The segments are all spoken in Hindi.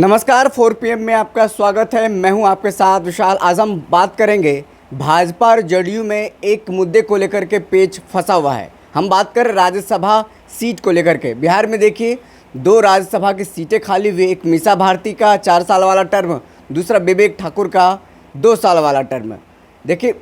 नमस्कार 4 PM में आपका स्वागत है। मैं हूं आपके साथ विशाल। आज हम बात करेंगे भाजपा और जदयू में एक मुद्दे को लेकर के पेच फंसा हुआ है। हम बात कर राज्यसभा सीट को लेकर के। बिहार में देखिए 2 राज्यसभा की सीटें खाली हुई। एक मीसा भारती का 4 साल वाला टर्म, दूसरा विवेक ठाकुर का 2 साल वाला टर्म। देखिए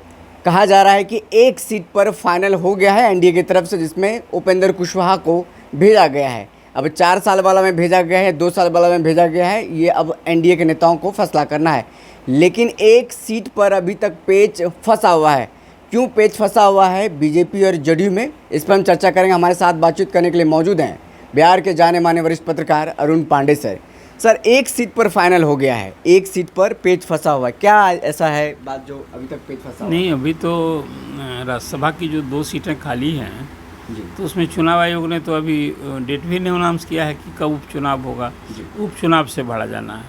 कहा जा रहा है कि एक सीट पर फाइनल हो गया है एनडीए की तरफ से, जिसमें उपेंद्र कुशवाहा को भेजा गया है। अब 4 साल वाला में भेजा गया है, 2 साल वाला में भेजा गया है। ये अब एनडीए के नेताओं को फैसला करना है। लेकिन एक सीट पर अभी तक पेच फंसा हुआ है। क्यों पेच फंसा हुआ है बीजेपी और जदयू में, इस पर हम चर्चा करेंगे। हमारे साथ बातचीत करने के लिए मौजूद हैं बिहार के जाने माने वरिष्ठ पत्रकार अरुण पांडे सर। सर, एक सीट पर फाइनल हो गया है, एक सीट पर पेच फंसा हुआ है। क्या ऐसा है बात जो अभी तक पेच फंसा हुआ है? नहीं, अभी तो राज्यसभा की जो 2 सीटें खाली हैं जी तो उसमें चुनाव आयोग ने तो अभी डेट भी नहीं अनाउंस किया है कि कब उपचुनाव होगा। जी उपचुनाव से बढ़ा जाना है।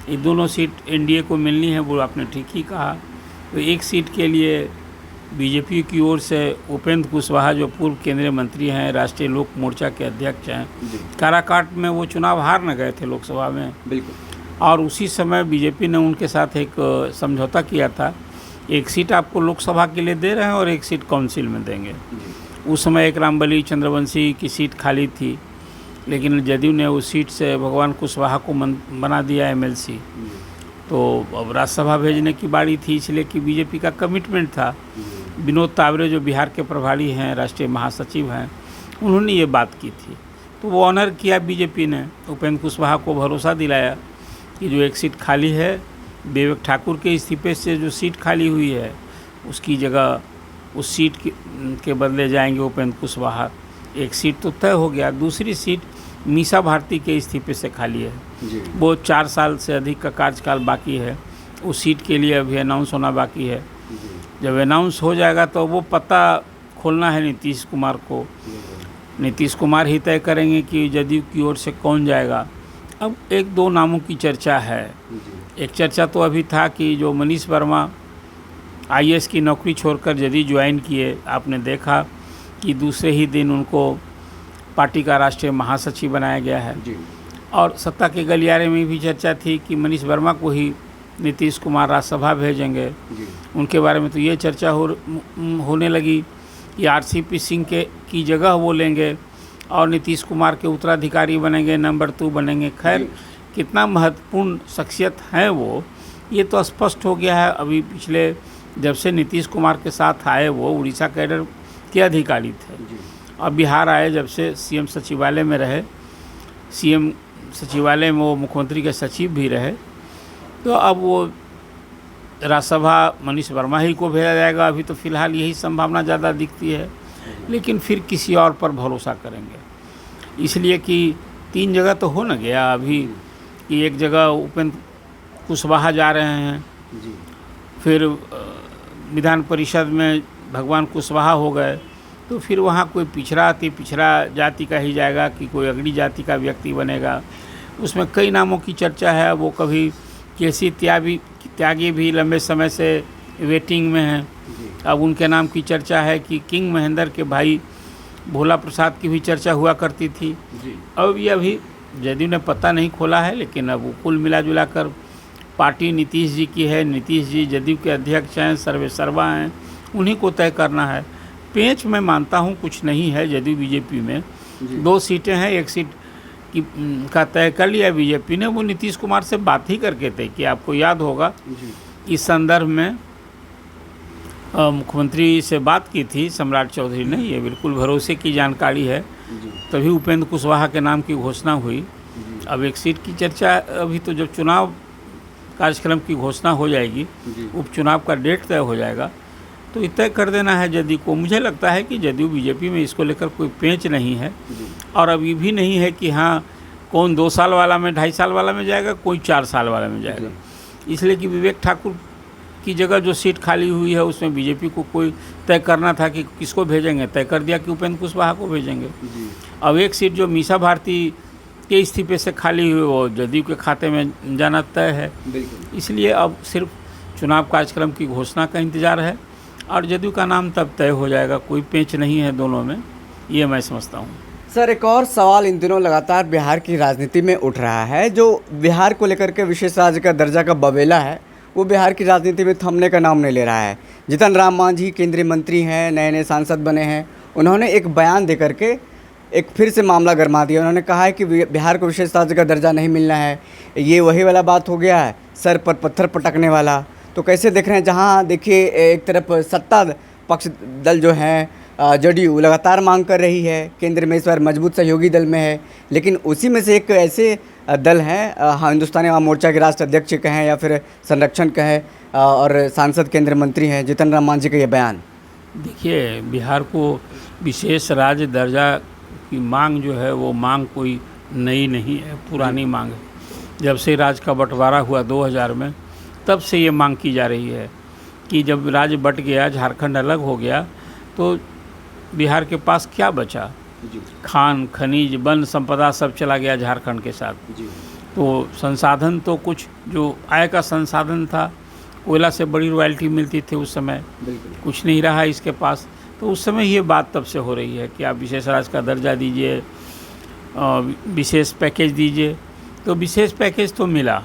ये दोनों सीट एनडीए को मिलनी है, वो आपने ठीक ही कहा। तो एक सीट के लिए बीजेपी की ओर से उपेंद्र कुशवाहा, जो पूर्व केंद्रीय मंत्री हैं, राष्ट्रीय लोक मोर्चा के अध्यक्ष हैं, जी काराकाट में वो चुनाव हार न गए थे लोकसभा में, बिल्कुल। और उसी समय बीजेपी ने उनके साथ एक समझौता किया था। एक सीट आपको लोकसभा के लिए दे रहे हैं और एक सीट काउंसिल में देंगे। जी उस समय एक रामबली चंद्रवंशी की सीट खाली थी, लेकिन जदयू ने उस सीट से भगवान कुशवाहा को बना दिया एमएलसी। तो अब राज्यसभा भेजने की बारी थी, इसलिए कि बीजेपी का कमिटमेंट था। विनोद तावरे जो बिहार के प्रभारी हैं, राष्ट्रीय महासचिव हैं, उन्होंने ये बात की थी। तो वो ऑनर किया बीजेपी ने, उपेंद्र कुशवाहा को भरोसा दिलाया कि जो एक सीट खाली है, विवेक ठाकुर के इस्तीफे से जो सीट खाली हुई है, उसकी जगह उस सीट के बदले जाएंगे उपेंद्र कुशवाहा। एक सीट तो तय हो गया। दूसरी सीट मीसा भारती के इस्तीफे से खाली है। जी वो 4 साल से अधिक का कार्यकाल बाकी है। उस सीट के लिए अभी अनाउंस होना बाकी है। जब अनाउंस हो जाएगा तो वो पता खोलना है नीतीश कुमार को। नीतीश कुमार ही तय करेंगे कि जदयू की ओर से कौन जाएगा। अब 1-2 नामों की चर्चा है। एक चर्चा तो अभी था कि जो मनीष वर्मा आईएएस की नौकरी छोड़कर जदयू ज्वाइन किए, आपने देखा कि दूसरे ही दिन उनको पार्टी का राष्ट्रीय महासचिव बनाया गया है। जी और सत्ता के गलियारे में भी चर्चा थी कि मनीष वर्मा को ही नीतीश कुमार राज्यसभा भेजेंगे। जी उनके बारे में तो ये चर्चा होने लगी कि आरसीपी सिंह की जगह वो लेंगे और नीतीश कुमार के उत्तराधिकारी बनेंगे, नंबर 2 बनेंगे। खैर, कितना महत्वपूर्ण शख्सियत है वो, ये तो स्पष्ट हो गया है। अभी पिछले जब से नीतीश कुमार के साथ आए, वो उड़ीसा कैडर के अधिकारी थे, और बिहार आए जब से सीएम सचिवालय में रहे। सीएम सचिवालय में वो मुख्यमंत्री के सचिव भी रहे। तो अब वो राज्यसभा मनीष वर्मा ही को भेजा जाएगा। अभी तो फिलहाल यही संभावना ज़्यादा दिखती है, लेकिन फिर किसी और पर भरोसा करेंगे। इसलिए कि 3 जगह तो हो न गया अभी कि एक जगह उपेंद्र कुशवाहा जा रहे हैं, फिर विधान परिषद में भगवान कुशवाहा हो गए, तो फिर वहाँ कोई पिछड़ा जाति का ही जाएगा कि कोई अगड़ी जाति का व्यक्ति बनेगा। उसमें कई नामों की चर्चा है। वो कभी केसी त्यागी भी लंबे समय से वेटिंग में हैं। अब उनके नाम की चर्चा है कि किंग महेंद्र के भाई भोला प्रसाद की भी चर्चा हुआ करती थी। अब ये अभी जदयू ने पता नहीं खोला है, लेकिन अब वो कुल मिला जुला कर पार्टी नीतीश जी की है। नीतीश जी जदयू के अध्यक्ष हैं, सर्वेसर्वा हैं, उन्हीं को तय करना है। पेंच मैं मानता हूँ कुछ नहीं है जदयू बीजेपी में। 2 सीटें हैं, एक सीट का तय कर लिया बीजेपी ने। वो नीतीश कुमार से बात ही करके तय किया। आपको याद होगा इस संदर्भ में मुख्यमंत्री से बात की थी सम्राट चौधरी ने। ये बिल्कुल भरोसे की जानकारी है। तभी उपेंद्र कुशवाहा के नाम की घोषणा हुई। अब एक सीट की चर्चा, अभी तो जब चुनाव कार्यक्रम की घोषणा हो जाएगी, उपचुनाव का डेट तय हो जाएगा, तो ये तय कर देना है जदयू को। मुझे लगता है कि जदयू बीजेपी में इसको लेकर कोई पेंच नहीं है। और अब ये भी नहीं है कि हाँ कौन 2 साल वाला में, 2.5 साल वाला में जाएगा, कोई 4 साल वाला में जाएगा। इसलिए कि विवेक ठाकुर की जगह जो सीट खाली हुई है, उसमें बीजेपी को कोई तय करना था कि किसको भेजेंगे। तय कर दिया कि उपेंद्र कुशवाहा को भेजेंगे। अब एक सीट जो मीसा भारती के इस्तीफे से खाली हुई, वो जदयू के खाते में जाना तय है। इसलिए अब सिर्फ चुनाव कार्यक्रम की घोषणा का इंतज़ार है और जदयू का नाम तब तय हो जाएगा। कोई पेंच नहीं है दोनों में, ये मैं समझता हूँ। सर, एक और सवाल इन दिनों लगातार बिहार की राजनीति में उठ रहा है। जो बिहार को लेकर के विशेष राज्य का दर्जा का बवेला है, वो बिहार की राजनीति में थमने का नाम नहीं ले रहा है। जीतन राम मांझी केंद्रीय मंत्री हैं, नए नए सांसद बने हैं। उन्होंने एक बयान दे करके एक फिर से मामला गरमा दिया। उन्होंने कहा है कि बिहार को विशेष राज्य का दर्जा नहीं मिलना है। ये वही वाला बात हो गया है, सर पर पत्थर पटकने वाला। तो कैसे देख रहे हैं, जहाँ देखिए एक तरफ सत्ता पक्ष दल जो है जदयू लगातार मांग कर रही है, केंद्र में इस बार मजबूत सहयोगी दल में है, लेकिन उसी में से एक ऐसे दल हैं, हिंदुस्तानी आवाम मोर्चा के राष्ट्रीय अध्यक्ष कहें या फिर संरक्षण कहें और सांसद केंद्रीय मंत्री हैं जीतन राम मांझी का ये बयान। देखिए, बिहार को विशेष राज्य दर्जा की मांग जो है वो मांग कोई नई नहीं है, पुरानी मांग है। जब से राज्य का बंटवारा हुआ 2000 में, तब से ये मांग की जा रही है कि जब राज्य बट गया, झारखंड अलग हो गया, तो बिहार के पास क्या बचा? खान, खनिज, वन संपदा सब चला गया झारखंड के साथ। तो संसाधन तो कुछ जो आय का संसाधन था, कोयला से बड़ी रॉयल्टी मिलती थी उस समय, कुछ नहीं रहा इसके पास। तो उस समय ये बात तब से हो रही है कि आप विशेष राज्य का दर्जा दीजिए, विशेष पैकेज दीजिए। तो विशेष पैकेज तो मिला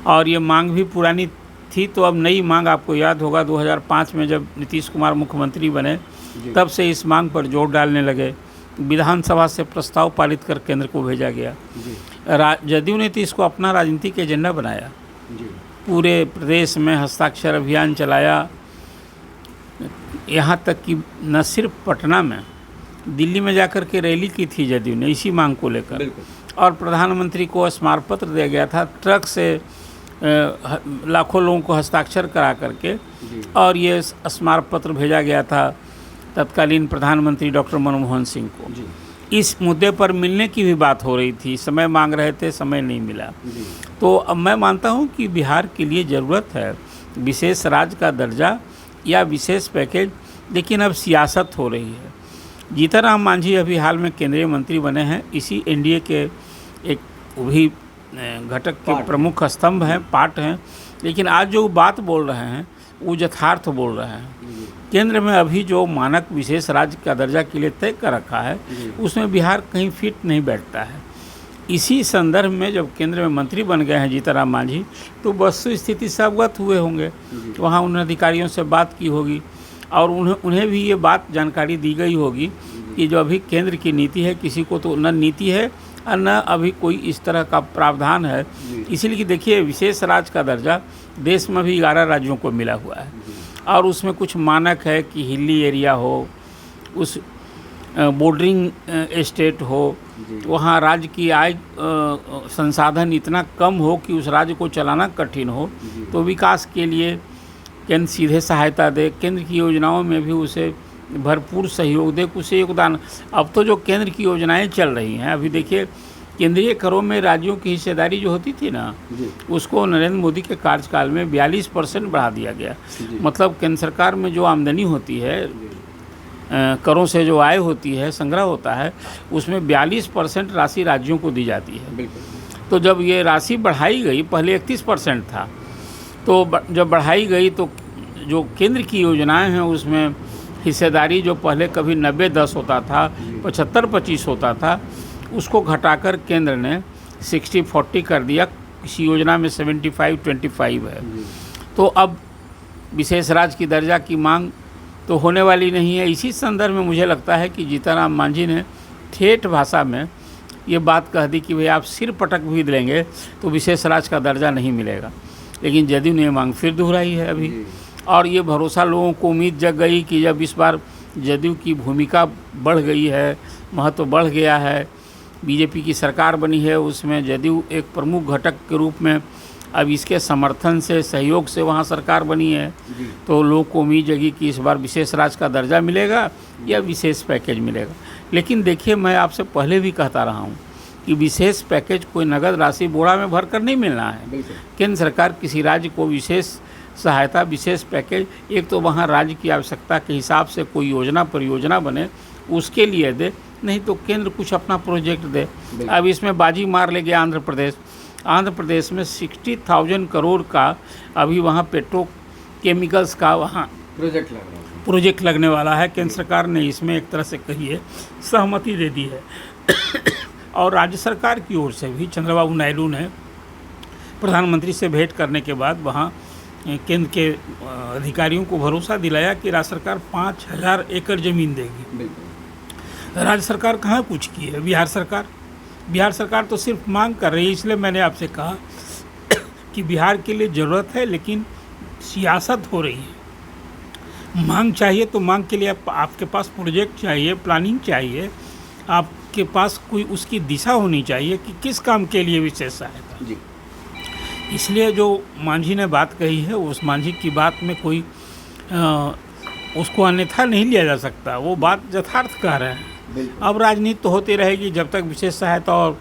और ये मांग भी पुरानी थी। तो अब नई मांग, आपको याद होगा 2005 में जब नीतीश कुमार मुख्यमंत्री बने, तब से इस मांग पर जोर डालने लगे। विधानसभा से प्रस्ताव पारित कर केंद्र को भेजा गया। जदयू ने तो इसको अपना राजनीतिक एजेंडा बनाया, पूरे प्रदेश में हस्ताक्षर अभियान चलाया। यहाँ तक कि न सिर्फ पटना में, दिल्ली में जाकर के रैली की थी जदयू ने इसी मांग को लेकर, और प्रधानमंत्री को स्मारक पत्र दिया गया था, ट्रक से लाखों लोगों को हस्ताक्षर करा करके, और ये स्मारक पत्र भेजा गया था तत्कालीन प्रधानमंत्री डॉक्टर मनमोहन सिंह को। इस मुद्दे पर मिलने की भी बात हो रही थी, समय मांग रहे थे, समय नहीं मिला। तो अब मैं मानता हूँ कि बिहार के लिए ज़रूरत है विशेष राज्य का दर्जा या विशेष पैकेज, लेकिन अब सियासत हो रही है। जीतन राम मांझी अभी हाल में केंद्रीय मंत्री बने हैं, इसी एनडीए के एक भी घटक के प्रमुख स्तंभ हैं, पार्ट हैं। लेकिन आज जो बात बोल रहे हैं वो यथार्थ बोल रहे हैं। केंद्र में अभी जो मानक विशेष राज्य का दर्जा के लिए तय कर रखा है, उसमें बिहार कहीं फिट नहीं बैठता है। इसी संदर्भ में जब केंद्र में मंत्री बन गए हैं जीतन राम मांझी, तो वस्तु स्थिति से अवगत हुए होंगे, वहाँ उन अधिकारियों से बात की होगी और उन्हें भी ये बात जानकारी दी गई होगी कि जो अभी केंद्र की नीति है, किसी को तो न नीति है और न अभी कोई इस तरह का प्रावधान है। इसीलिए कि देखिए, विशेष राज्य का दर्जा देश में भी 11 राज्यों को मिला हुआ है और उसमें कुछ मानक है कि हिली एरिया हो, उस बॉर्डरिंग स्टेट हो, वहाँ राज्य की आय संसाधन इतना कम हो कि उस राज्य को चलाना कठिन हो, तो विकास के लिए केंद्र सीधे सहायता दे, केंद्र की योजनाओं में भी उसे भरपूर सहयोग दे, उसे योगदान। अब तो जो केंद्र की योजनाएं चल रही हैं, अभी देखिए केंद्रीय करों में राज्यों की हिस्सेदारी जो होती थी ना, उसको नरेंद्र मोदी के कार्यकाल में 42% बढ़ा दिया गया। मतलब केंद्र सरकार में जो आमदनी होती है, करों से जो आय होती है, संग्रह होता है, उसमें 42% राशि राज्यों को दी जाती है। तो जब ये राशि बढ़ाई गई, पहले 31% था, तो जब बढ़ाई गई तो जो केंद्र की योजनाएं हैं उसमें हिस्सेदारी जो पहले कभी 90-10 होता था, 75-25 होता था, उसको घटाकर केंद्र ने 60-40 कर दिया। किसी योजना में 75-25 है। तो अब विशेष राज्य की दर्जा की मांग तो होने वाली नहीं है। इसी संदर्भ में मुझे लगता है कि जीतन राम मांझी ने ठेठ भाषा में ये बात कह दी कि भाई आप सिर पटक भी देंगे तो विशेष राज्य का दर्जा नहीं मिलेगा। लेकिन जदयू ने मांग फिर दोहराई है अभी, और ये भरोसा लोगों को, उम्मीद जग गई कि जब इस बार जदयू की भूमिका बढ़ गई है, महत्व बढ़ गया है, बीजेपी की सरकार बनी है, उसमें जदयू एक प्रमुख घटक के रूप में अब इसके समर्थन से, सहयोग से वहाँ सरकार बनी है, तो लोगों को उम्मीद जगी कि इस बार विशेष राज्य का दर्जा मिलेगा या विशेष पैकेज मिलेगा। लेकिन देखिए, मैं आपसे पहले भी कहता रहा हूँ कि विशेष पैकेज कोई नगद राशि बोरा में भर कर नहीं मिलना है। केंद्र सरकार किसी राज्य को विशेष सहायता, विशेष पैकेज, एक तो वहाँ राज्य की आवश्यकता के हिसाब से कोई योजना परियोजना बने उसके लिए दे, नहीं तो केंद्र कुछ अपना प्रोजेक्ट दे। अब इसमें बाजी मार ले गया आंध्र प्रदेश। आंध्र प्रदेश में 60,000 करोड़ का अभी वहाँ पेट्रोकेमिकल्स का वहाँ प्रोजेक्ट लगने वाला है। केंद्र सरकार ने इसमें एक तरह से कहिए सहमति दे दी है और राज्य सरकार की ओर से भी चंद्रबाबू नायडू ने प्रधानमंत्री से भेंट करने के बाद वहाँ केंद्र के अधिकारियों को भरोसा दिलाया कि राज्य सरकार 5000 एकड़ ज़मीन देगी। राज्य सरकार कहाँ कुछ की है? बिहार सरकार तो सिर्फ मांग कर रही है। इसलिए मैंने आपसे कहा कि बिहार के लिए ज़रूरत है, लेकिन सियासत हो रही है। मांग चाहिए तो मांग के लिए आपके पास प्रोजेक्ट चाहिए, प्लानिंग चाहिए, आपके पास कोई उसकी दिशा होनी चाहिए कि किस काम के लिए विशेष सहायता। जी। इसलिए जो मांझी ने बात कही है, उस मांझी की बात में कोई उसको अन्यथा नहीं लिया जा सकता। वो बात यथार्थ कह रहे हैं। अब राजनीति तो होती रहेगी जब तक विशेष सहायता और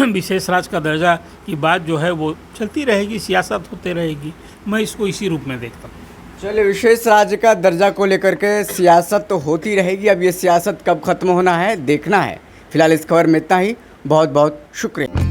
विशेष राज्य का दर्जा की बात जो है वो चलती रहेगी, सियासत होती रहेगी। मैं इसको इसी रूप में देखता हूँ। चलिए, विशेष राज्य का दर्जा को लेकर के सियासत तो होती रहेगी। अब ये सियासत कब खत्म होना है देखना है। फिलहाल इस खबर में इतना ही। बहुत बहुत शुक्रिया।